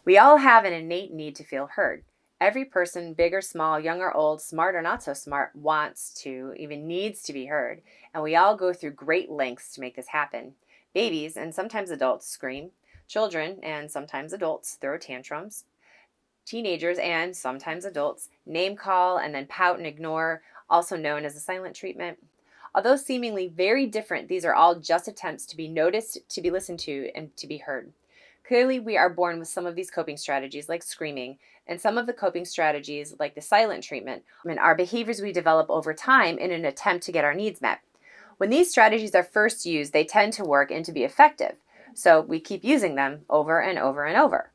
We all have an innate need to feel heard. Every person, big or small, young or old, smart or not so smart, wants to, even needs to be heard, and we all go through great lengths to make this happen. Babies, and sometimes adults, scream. Children, and sometimes adults, throw tantrums. Teenagers, and sometimes adults, name call and then pout and ignore, also known as the silent treatment. Although seemingly very different, these are all just attempts to be noticed, to be listened to, and to be heard. Clearly, we are born with some of these coping strategies, like screaming, and some of the coping strategies, like the silent treatment, and are behaviors we develop over time in an attempt to get our needs met. When these strategies are first used, they tend to work and to be effective. So we keep using them over and over and over.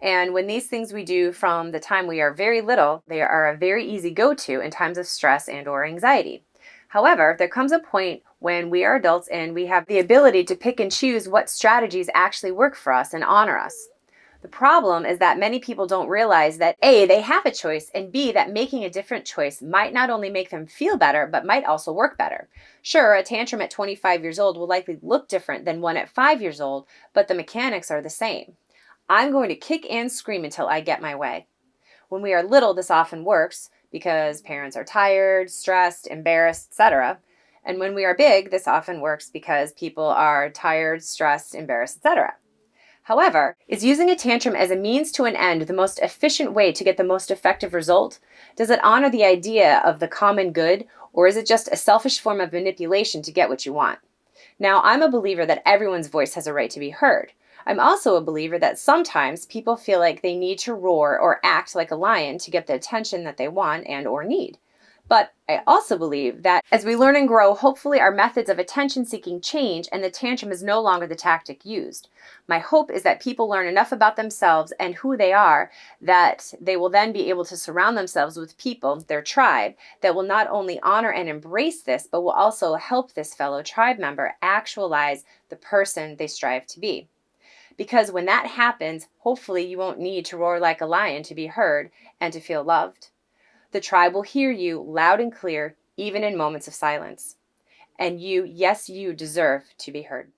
And when these things we do from the time we are very little, they are a very easy go-to in times of stress and or anxiety. However, there comes a point when we are adults and we have the ability to pick and choose what strategies actually work for us and honor us. The problem is that many people don't realize that A, they have a choice, and B, that making a different choice might not only make them feel better, but might also work better. Sure, a tantrum at 25 years old will likely look different than one at 5 years old, but the mechanics are the same. I'm going to kick and scream until I get my way. When we are little, this often works because parents are tired, stressed, embarrassed, etc. And when we are big, this often works because people are tired, stressed, embarrassed, etc. However, is using a tantrum as a means to an end the most efficient way to get the most effective result? Does it honor the idea of the common good, or is it just a selfish form of manipulation to get what you want? Now, I'm a believer that everyone's voice has a right to be heard. I'm also a believer that sometimes people feel like they need to roar or act like a lion to get the attention that they want and or need. But I also believe that as we learn and grow, hopefully our methods of attention seeking change and the tantrum is no longer the tactic used. My hope is that people learn enough about themselves and who they are that they will then be able to surround themselves with people, their tribe, that will not only honor and embrace this, but will also help this fellow tribe member actualize the person they strive to be. Because when that happens, hopefully you won't need to roar like a lion to be heard and to feel loved. The tribe will hear you loud and clear, even in moments of silence. And you, yes, you deserve to be heard.